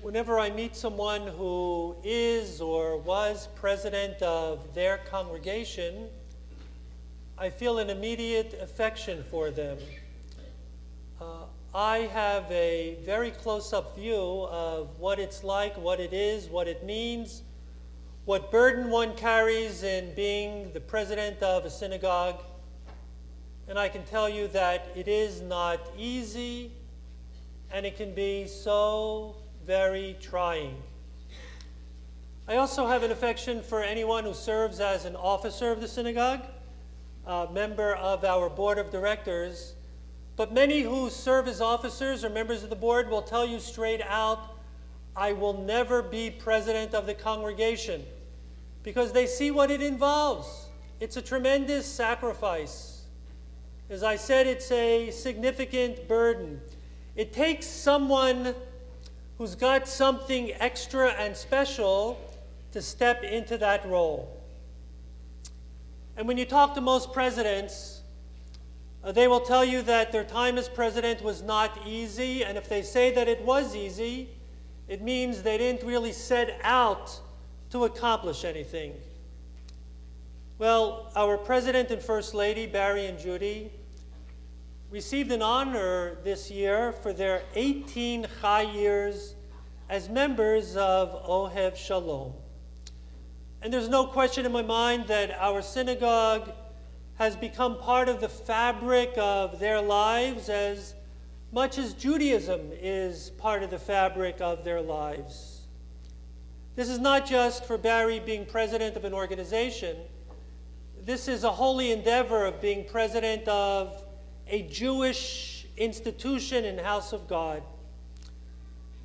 Whenever I meet someone who is or was president of their congregation, I feel an immediate affection for them. I have a very close-up view of what it's like, what it is, what it means, what burden one carries in being the president of a synagogue. And I can tell you that it is not easy, and it can be so very trying. I also have an affection for anyone who serves as an officer of the synagogue, a member of our board of directors. But many who serve as officers or members of the board will tell you straight out, I will never be president of the congregation, because they see what it involves. It's a tremendous sacrifice. As I said, it's a significant burden. It takes someone who's got something extra and special to step into that role. And when you talk to most presidents, they will tell you that their time as president was not easy, and if they say that it was easy, it means they didn't really set out to accomplish anything. Well, our president and first lady, Barry and Judy, received an honor this year for their 18 Chai years as members of Ohev Shalom. And there's no question in my mind that our synagogue has become part of the fabric of their lives as much as Judaism is part of the fabric of their lives. This is not just for Barry being president of an organization. This is a holy endeavor of being president of a Jewish institution and house of God.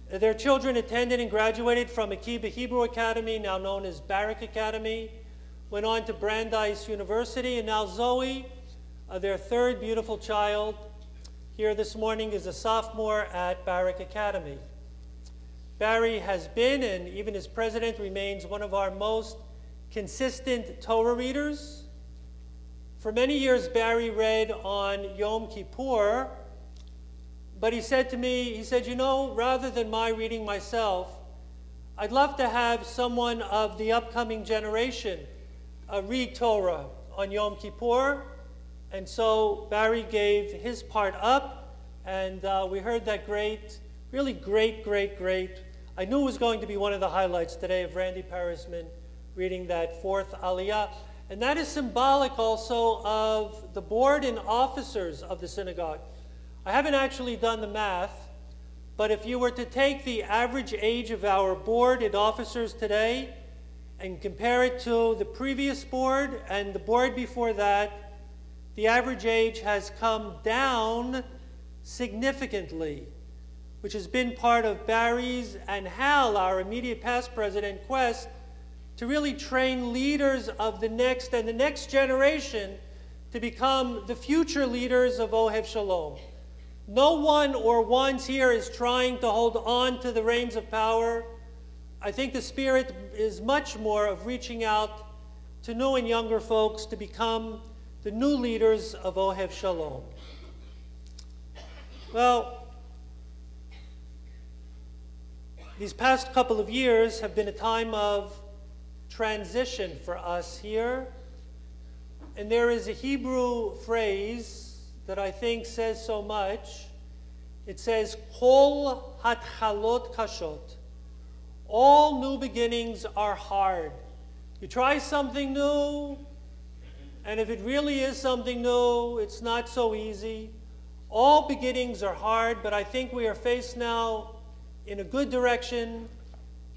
Their children attended and graduated from Akiba Hebrew Academy, now known as Barak Academy, went on to Brandeis University, and now Zoe, their third beautiful child, here this morning is a sophomore at Barak Academy. Barry has been, and even as president, remains one of our most consistent Torah readers. For many years, Barry read on Yom Kippur, but he said to me, he said, you know, rather than my reading myself, I'd love to have someone of the upcoming generation read Torah on Yom Kippur. And so Barry gave his part up, and we heard that great, really great, I knew it was going to be one of the highlights today of Randy Parisman reading that fourth Aliyah. And that is symbolic also of the board and officers of the synagogue. I haven't actually done the math, but if you were to take the average age of our board and officers today and compare it to the previous board and the board before that, the average age has come down significantly, which has been part of Barry's and Hal, our immediate past president, quest to really train leaders of the next and the next generation to become the future leaders of Ohev Shalom. No one or ones here is trying to hold on to the reins of power. I think the spirit is much more of reaching out to new and younger folks to become the new leaders of Ohev Shalom. Well, these past couple of years have been a time of transition for us here. And there is a Hebrew phrase that I think says so much. It says, Kol hatchalot kashot. All new beginnings are hard. You try something new, and if it really is something new, it's not so easy. All beginnings are hard, but I think we are faced now in a good direction,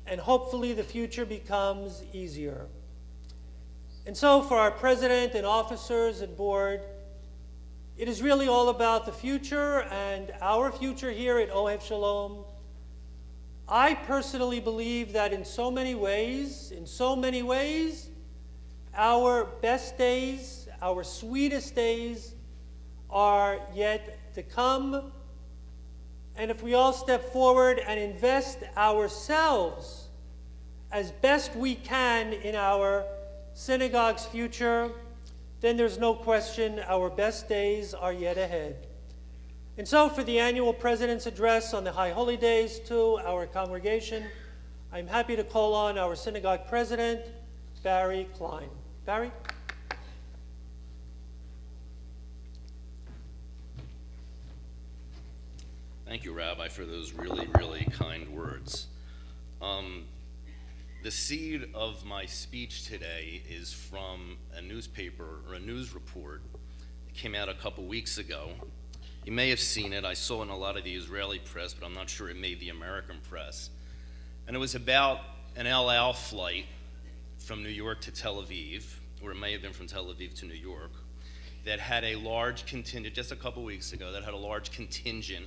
and hopefully the future becomes easier. And so for our president and officers and board, it is really all about the future and our future here at Ohev Shalom. I personally believe that in so many ways, our best days, our sweetest days are yet to come. And if we all step forward and invest ourselves as best we can in our synagogue's future, then there's no question our best days are yet ahead. And so for the annual President's Address on the High Holy Days to our congregation, I'm happy to call on our synagogue president, Barry Klein. Barry? Thank you, Rabbi, for those really, really kind words. The seed of my speech today is from a newspaper or a news report that came out a couple weeks ago. You may have seen it. I saw it in a lot of the Israeli press, but I'm not sure it made the American press. And it was about an El Al flight from New York to Tel Aviv, or it may have been from Tel Aviv to New York, that had a large contingent, just a couple weeks ago, that had a large contingent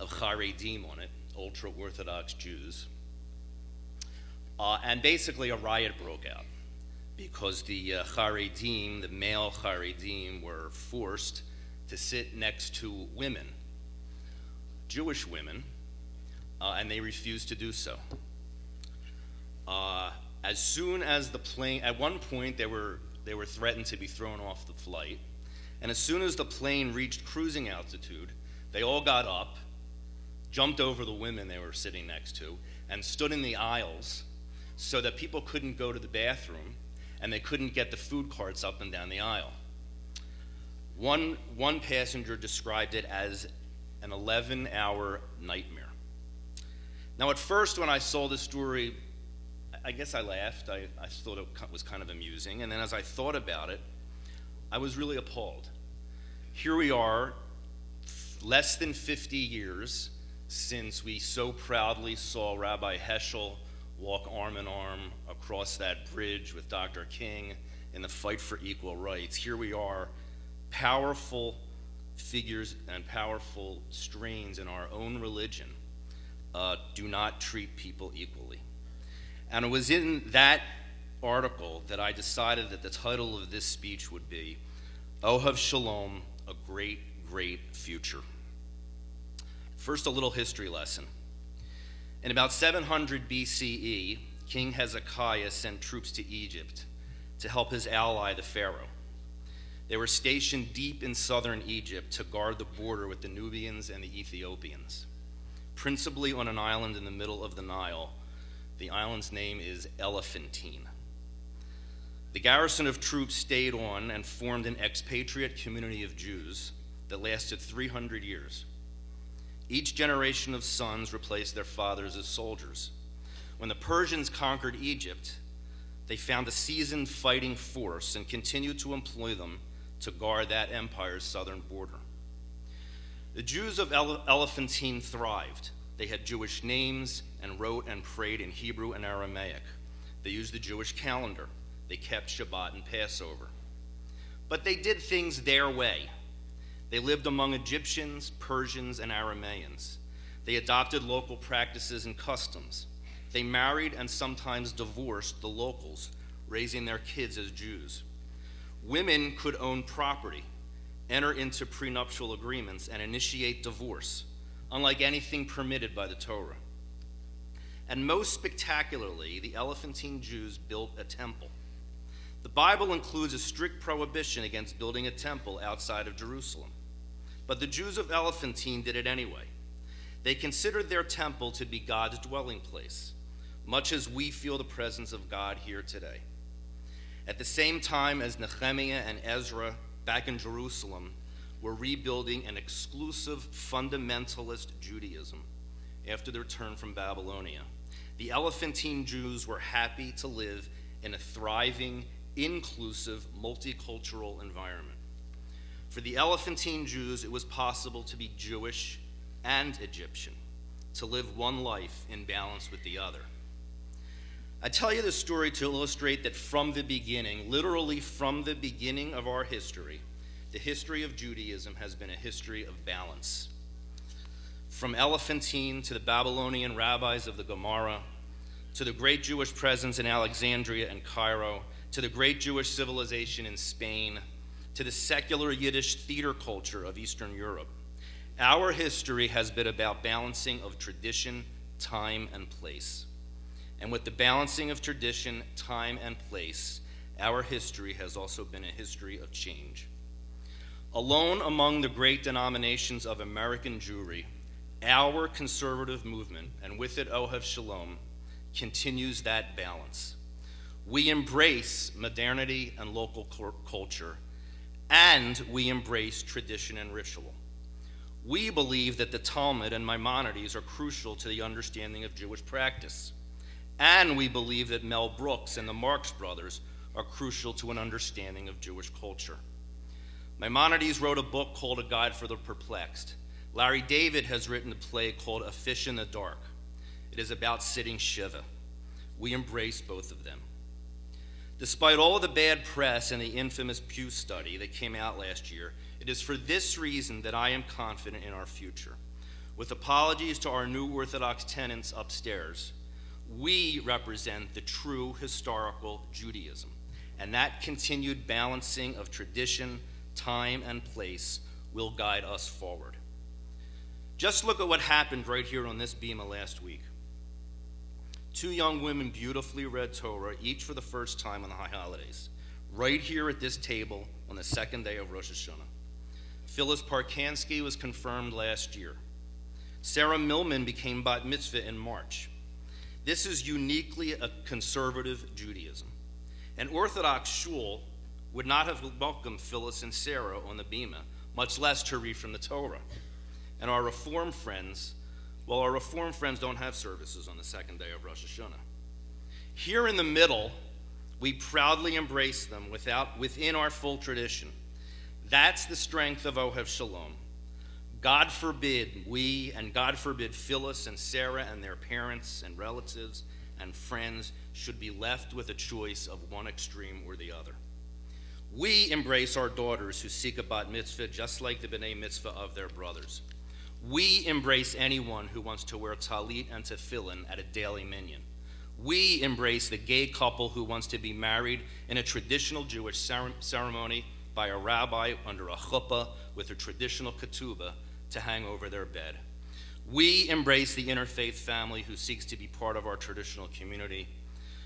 of Haredim on it, ultra-Orthodox Jews. And basically a riot broke out because the Haredim, the male Haredim, were forced to sit next to women, Jewish women, and they refused to do so. As soon as the plane, at one point they were threatened to be thrown off the flight, and as soon as the plane reached cruising altitude, they all got up, jumped over the women they were sitting next to, and stood in the aisles so that people couldn't go to the bathroom and they couldn't get the food carts up and down the aisle. One passenger described it as an 11-hour nightmare. Now, at first, when I saw the story, I guess I laughed. I thought it was kind of amusing. And then as I thought about it, I was really appalled. Here we are, less than 50 years since we so proudly saw Rabbi Heschel walk arm in arm across that bridge with Dr. King in the fight for equal rights. Here we are, powerful figures and powerful strains in our own religion do not treat people equally. And it was in that article that I decided that the title of this speech would be Ohev Shalom, a great, great future. First, a little history lesson. In about 700 BCE, King Hezekiah sent troops to Egypt to help his ally, the Pharaoh. They were stationed deep in southern Egypt to guard the border with the Nubians and the Ethiopians, principally on an island in the middle of the Nile. The island's name is Elephantine. The garrison of troops stayed on and formed an expatriate community of Jews that lasted 300 years. Each generation of sons replaced their fathers as soldiers. When the Persians conquered Egypt, they found a seasoned fighting force and continued to employ them to guard that empire's southern border. The Jews of Elephantine thrived. They had Jewish names and wrote and prayed in Hebrew and Aramaic. They used the Jewish calendar. They kept Shabbat and Passover. But they did things their way. They lived among Egyptians, Persians, and Arameans. They adopted local practices and customs. They married and sometimes divorced the locals, raising their kids as Jews. Women could own property, enter into prenuptial agreements, and initiate divorce, unlike anything permitted by the Torah. And most spectacularly, the Elephantine Jews built a temple. The Bible includes a strict prohibition against building a temple outside of Jerusalem. But the Jews of Elephantine did it anyway. They considered their temple to be God's dwelling place, much as we feel the presence of God here today. At the same time as Nehemiah and Ezra, back in Jerusalem, were rebuilding an exclusive fundamentalist Judaism after the return from Babylonia, the Elephantine Jews were happy to live in a thriving, inclusive, multicultural environment. For the Elephantine Jews, it was possible to be Jewish and Egyptian, to live one life in balance with the other. I tell you this story to illustrate that from the beginning, literally from the beginning of our history, the history of Judaism has been a history of balance. From Elephantine to the Babylonian rabbis of the Gemara, to the great Jewish presence in Alexandria and Cairo, to the great Jewish civilization in Spain, to the secular Yiddish theater culture of Eastern Europe. Our history has been about balancing of tradition, time, and place. And with the balancing of tradition, time, and place, our history has also been a history of change. Alone among the great denominations of American Jewry, our conservative movement, and with it Ohev Shalom, continues that balance. We embrace modernity and local culture, and we embrace tradition and ritual. We believe that the Talmud and Maimonides are crucial to the understanding of Jewish practice, and we believe that Mel Brooks and the Marx Brothers are crucial to an understanding of Jewish culture. Maimonides wrote a book called A Guide for the Perplexed. Larry David has written a play called A Fish in the Dark. It is about sitting Shiva. We embrace both of them. Despite all of the bad press and the infamous Pew study that came out last year, it is for this reason that I am confident in our future. With apologies to our new Orthodox tenants upstairs, we represent the true historical Judaism, and that continued balancing of tradition, time, and place will guide us forward. Just look at what happened right here on this bima last week. Two young women beautifully read Torah, each for the first time on the high holidays, right here at this table on the second day of Rosh Hashanah. Phyllis Parkansky was confirmed last year. Sarah Millman became bat mitzvah in March. This is uniquely a conservative Judaism. An Orthodox shul would not have welcomed Phyllis and Sarah on the bima, much less to read from the Torah. And our Reform friends, well, our Reform friends don't have services on the second day of Rosh Hashanah. Here in the middle, we proudly embrace them within our full tradition. That's the strength of Ohev Shalom. God forbid we, and God forbid Phyllis and Sarah and their parents and relatives and friends should be left with a choice of one extreme or the other. We embrace our daughters who seek a bat mitzvah just like the b'nai mitzvah of their brothers. We embrace anyone who wants to wear talit and tefillin at a daily minyan. We embrace the gay couple who wants to be married in a traditional Jewish ceremony by a rabbi under a chuppah with a traditional ketubah to hang over their bed. We embrace the interfaith family who seeks to be part of our traditional community.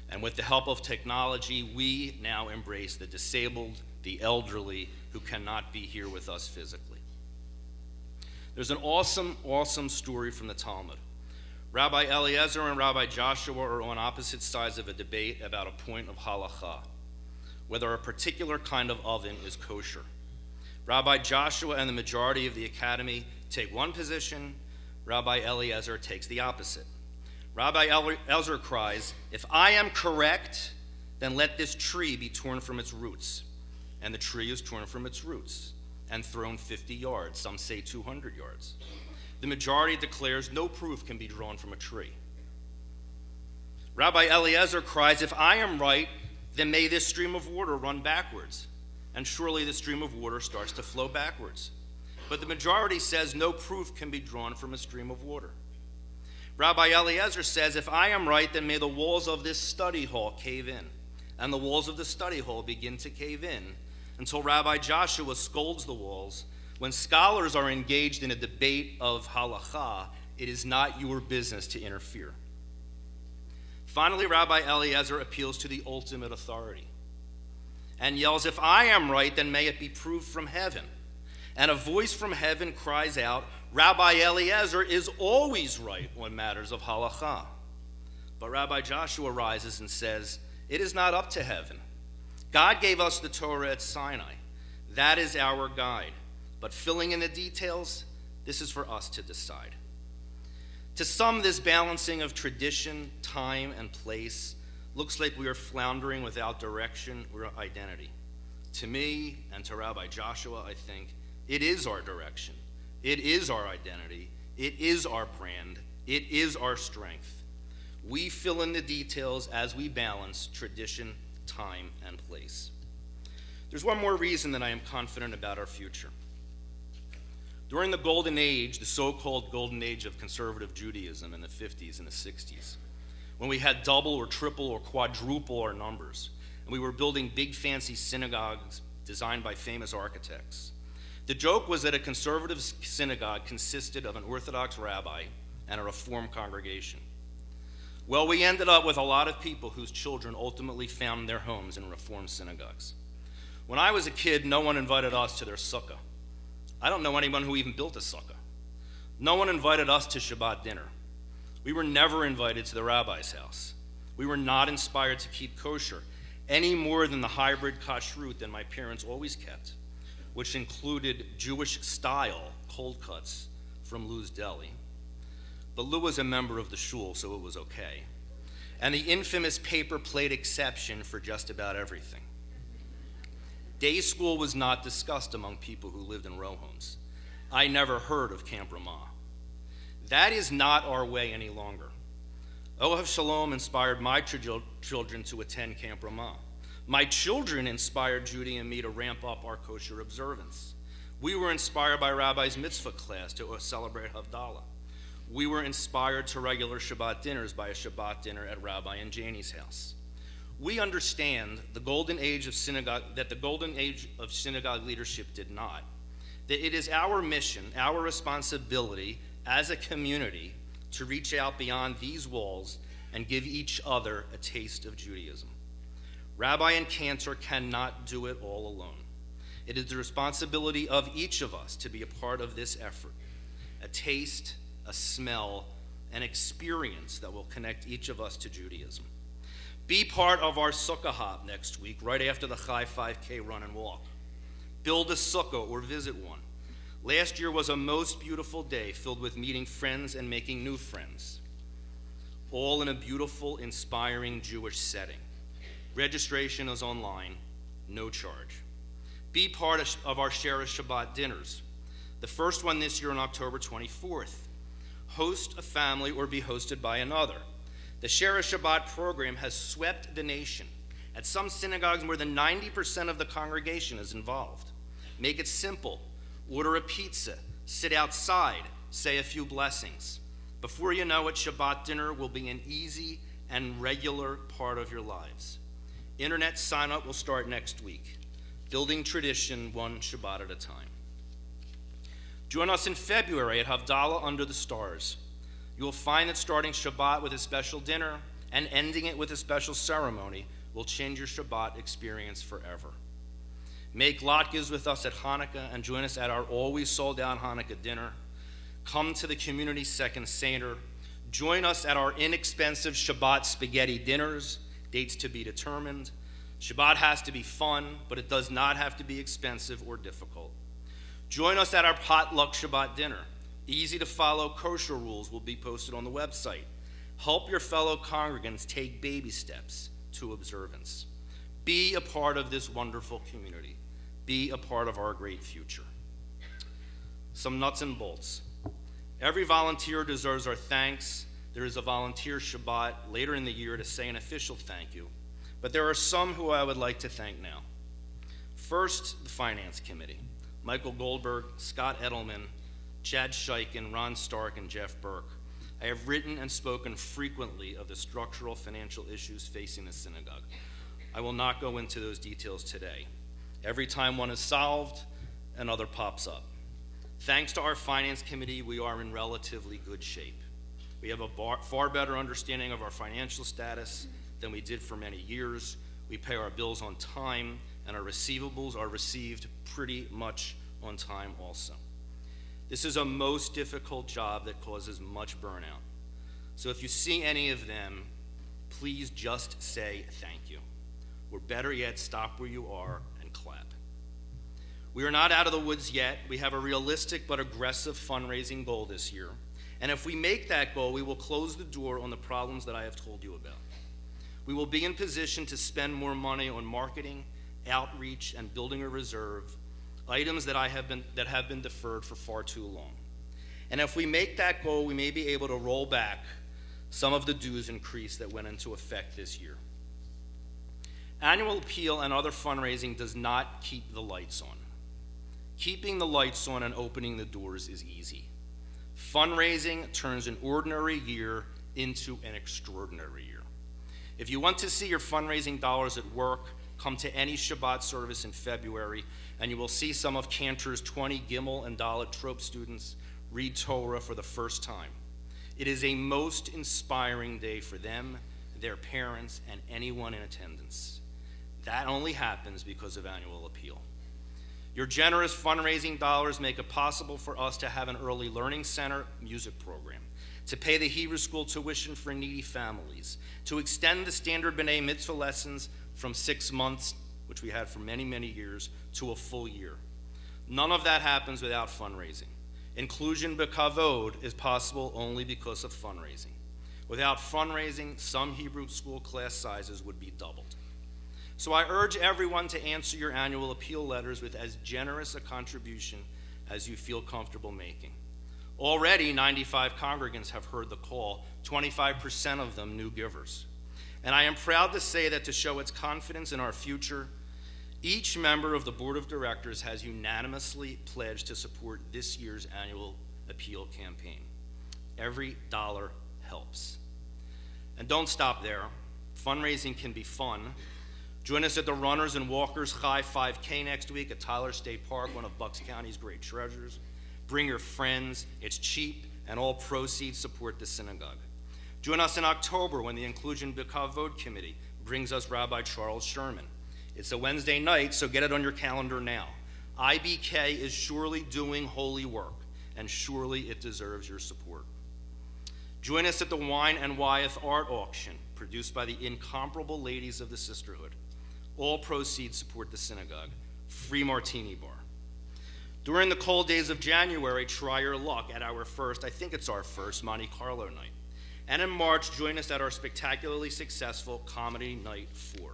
And with the help of technology, we now embrace the disabled, the elderly, who cannot be here with us physically. There's an awesome, awesome story from the Talmud. Rabbi Eliezer and Rabbi Joshua are on opposite sides of a debate about a point of halakha, whether a particular kind of oven is kosher. Rabbi Joshua and the majority of the academy take one position. Rabbi Eliezer takes the opposite. Rabbi Eliezer cries, "If I am correct, then let this tree be torn from its roots." And the tree is torn from its roots and thrown 50 yards, some say 200 yards. The majority declares no proof can be drawn from a tree. Rabbi Eliezer cries, "If I am right, then may this stream of water run backwards." And surely the stream of water starts to flow backwards. But the majority says no proof can be drawn from a stream of water. Rabbi Eliezer says, "If I am right, then may the walls of this study hall cave in." And the walls of the study hall begin to cave in until Rabbi Joshua scolds the walls. When scholars are engaged in a debate of halakha, it is not your business to interfere. Finally, Rabbi Eliezer appeals to the ultimate authority and yells, "If I am right, then may it be proved from heaven." And a voice from heaven cries out, "Rabbi Eliezer is always right on matters of halakha." But Rabbi Joshua rises and says, "It is not up to heaven. God gave us the Torah at Sinai. That is our guide. But filling in the details, this is for us to decide." To some, this balancing of tradition, time, and place looks like we are floundering without direction or identity. To me and to Rabbi Joshua, I think, it is our direction. It is our identity. It is our brand. It is our strength. We fill in the details as we balance tradition, time, and place. There's one more reason that I am confident about our future. During the golden age, the so-called golden age of conservative Judaism in the 50s and the 60s, when we had double or triple or quadruple our numbers, and we were building big fancy synagogues designed by famous architects, the joke was that a conservative synagogue consisted of an Orthodox rabbi and a Reform congregation. Well, we ended up with a lot of people whose children ultimately found their homes in Reform synagogues. When I was a kid, no one invited us to their sukkah. I don't know anyone who even built a sukkah. No one invited us to Shabbat dinner. We were never invited to the rabbi's house. We were not inspired to keep kosher any more than the hybrid kashrut that my parents always kept, which included Jewish-style cold cuts from Lou's Deli. But Lou was a member of the shul, so it was okay. And the infamous paper plate exception for just about everything. Day school was not discussed among people who lived in row homes. I never heard of Camp Ramah. That is not our way any longer. Ohev Shalom inspired my children to attend Camp Ramah. My children inspired Judy and me to ramp up our kosher observance. We were inspired by Rabbi's mitzvah class to celebrate Havdalah. We were inspired to regular Shabbat dinners by a Shabbat dinner at Rabbi and Janie's house. We understand the golden age of synagogue leadership did not. That it is our mission, our responsibility as a community to reach out beyond these walls and give each other a taste of Judaism. Rabbi and Cantor cannot do it all alone. It is the responsibility of each of us to be a part of this effort, a taste, a smell, an experience that will connect each of us to Judaism. Be part of our sukkah hop next week, right after the Chai 5K run and walk. Build a sukkah or visit one. Last year was a most beautiful day filled with meeting friends and making new friends, all in a beautiful, inspiring Jewish setting. Registration is online, no charge. Be part of our Share a Shabbat dinners. The first one this year on October 24th. Host a family or be hosted by another. The Share a Shabbat program has swept the nation. At some synagogues, more than 90% of the congregation is involved. Make it simple. Order a pizza, sit outside, say a few blessings. Before you know it, Shabbat dinner will be an easy and regular part of your lives. Internet sign-up will start next week. Building tradition one Shabbat at a time. Join us in February at Havdalah Under the Stars. You will find that starting Shabbat with a special dinner and ending it with a special ceremony will change your Shabbat experience forever. Make latkes with us at Hanukkah and join us at our always sold-out Hanukkah dinner. Come to the community second Seder. Join us at our inexpensive Shabbat spaghetti dinners, dates to be determined. Shabbat has to be fun, but it does not have to be expensive or difficult. Join us at our potluck Shabbat dinner. Easy to follow kosher rules will be posted on the website. Help your fellow congregants take baby steps to observance. Be a part of this wonderful community. Be a part of our great future. Some nuts and bolts. Every volunteer deserves our thanks. There is a volunteer Shabbat later in the year to say an official thank you. But there are some who I would like to thank now. First, the Finance Committee. Michael Goldberg, Scott Edelman, Chad Scheichen, Ron Stark, and Jeff Burke. I have written and spoken frequently of the structural financial issues facing the synagogue. I will not go into those details today. Every time one is solved, another pops up. Thanks to our Finance Committee, we are in relatively good shape. We have a far better understanding of our financial status than we did for many years. We pay our bills on time, and our receivables are received pretty much on time also. This is a most difficult job that causes much burnout. So if you see any of them, please just say thank you. Or better yet, stop where you are and clap. We are not out of the woods yet. We have a realistic but aggressive fundraising goal this year. And if we make that goal, we will close the door on the problems that I have told you about. We will be in position to spend more money on marketing, outreach, and building a reserve, items that have been deferred for far too long. And if we make that goal, we may be able to roll back some of the dues increase that went into effect this year. Annual appeal and other fundraising does not keep the lights on. Keeping the lights on and opening the doors is easy. Fundraising turns an ordinary year into an extraordinary year. If you want to see your fundraising dollars at work, come to any Shabbat service in February, and you will see some of Cantor's 20 Gimel and Dalet Trope students read Torah for the first time. It is a most inspiring day for them, their parents, and anyone in attendance. That only happens because of annual appeal. Your generous fundraising dollars make it possible for us to have an early learning center music program, to pay the Hebrew school tuition for needy families, to extend the standard B'nai Mitzvah lessons from 6 months, which we had for many, many years, to a full year. None of that happens without fundraising. Inclusion b'kavod is possible only because of fundraising. Without fundraising, some Hebrew school class sizes would be doubled. So I urge everyone to answer your annual appeal letters with as generous a contribution as you feel comfortable making. Already, 95 congregants have heard the call, 25% of them new givers. And I am proud to say that to show its confidence in our future, each member of the board of directors has unanimously pledged to support this year's annual appeal campaign. Every dollar helps. And don't stop there. Fundraising can be fun. Join us at the Runners and Walkers Chai 5K next week at Tyler State Park, one of Bucks County's great treasures. Bring your friends. It's cheap, and all proceeds support the synagogue. Join us in October when the Inclusion B'Kavod Committee brings us Rabbi Charles Sherman. It's a Wednesday night, so get it on your calendar now. IBK is surely doing holy work, and surely it deserves your support. Join us at the Wine and Wyeth Art Auction, produced by the incomparable ladies of the Sisterhood. All proceeds support the synagogue. Free martini bar. During the cold days of January, try your luck at our first, I think it's our first, Monte Carlo night. And in March, join us at our spectacularly successful Comedy Night 4.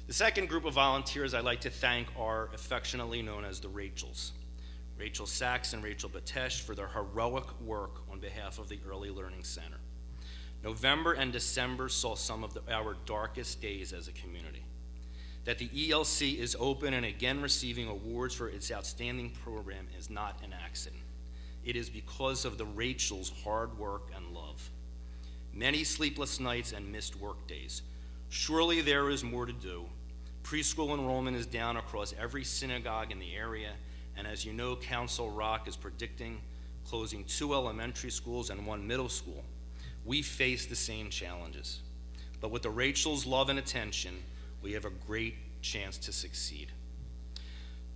The second group of volunteers I'd like to thank are affectionately known as the Rachels. Rachel Sachs and Rachel Batesh for their heroic work on behalf of the Early Learning Center. November and December saw some of our darkest days as a community. That the ELC is open and again receiving awards for its outstanding program is not an accident. It is because of the Rachels' hard work and love. Many sleepless nights and missed work days. Surely there is more to do. Preschool enrollment is down across every synagogue in the area, and as you know, Council Rock is predicting closing 2 elementary schools and 1 middle school. We face the same challenges. But with the Rachel's love and attention, we have a great chance to succeed.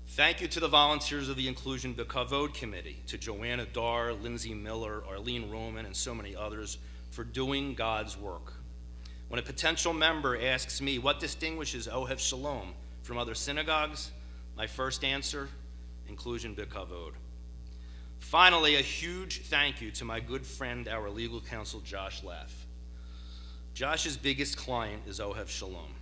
Thank you to the volunteers of the Inclusion B'Kavod Committee, to Joanna Darr, Lindsay Miller, Arlene Roman, and so many others for doing God's work. When a potential member asks me what distinguishes Ohev Shalom from other synagogues, my first answer, Inclusion B'Kavod. Finally, a huge thank you to my good friend, our legal counsel, Josh Laff. Josh's biggest client is Ohev Shalom.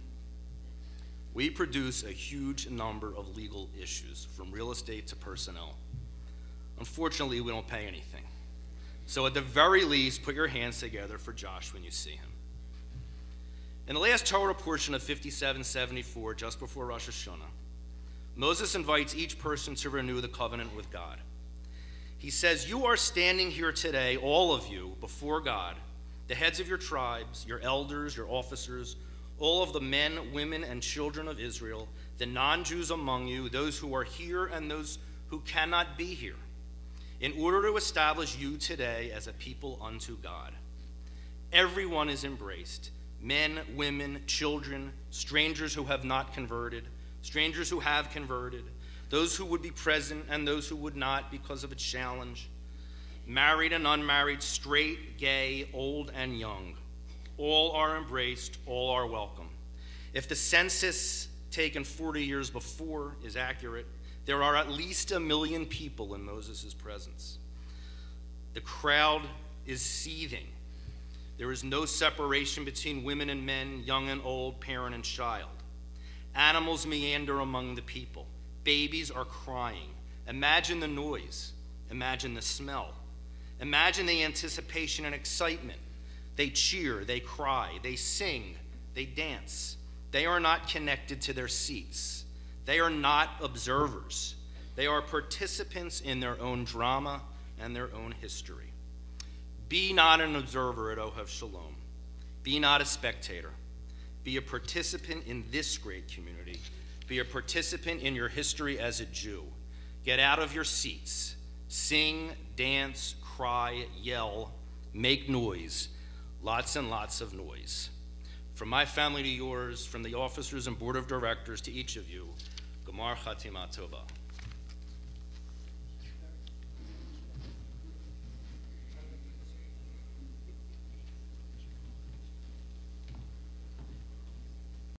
We produce a huge number of legal issues, from real estate to personnel. Unfortunately, we don't pay anything. So at the very least, put your hands together for Josh when you see him. In the last Torah portion of 5774, just before Rosh Hashanah, Moses invites each person to renew the covenant with God. He says, you are standing here today, all of you, before God, the heads of your tribes, your elders, your officers, all of the men, women, and children of Israel, the non-Jews among you, those who are here and those who cannot be here, in order to establish you today as a people unto God. Everyone is embraced, men, women, children, strangers who have not converted, strangers who have converted, those who would be present and those who would not because of a challenge, married and unmarried, straight, gay, old and young. All are embraced, all are welcome. If the census taken 40 years before is accurate, there are at least 1 million people in Moses' presence. The crowd is seething. There is no separation between women and men, young and old, parent and child. Animals meander among the people. Babies are crying. Imagine the noise. Imagine the smell. Imagine the anticipation and excitement. They cheer, they cry, they sing, they dance. They are not connected to their seats. They are not observers. They are participants in their own drama and their own history. Be not an observer at Ohev Shalom. Be not a spectator. Be a participant in this great community. Be a participant in your history as a Jew. Get out of your seats. Sing, dance, cry, yell, make noise. Lots and lots of noise. From my family to yours, from the officers and board of directors to each of you, Gemar Chatima Tova.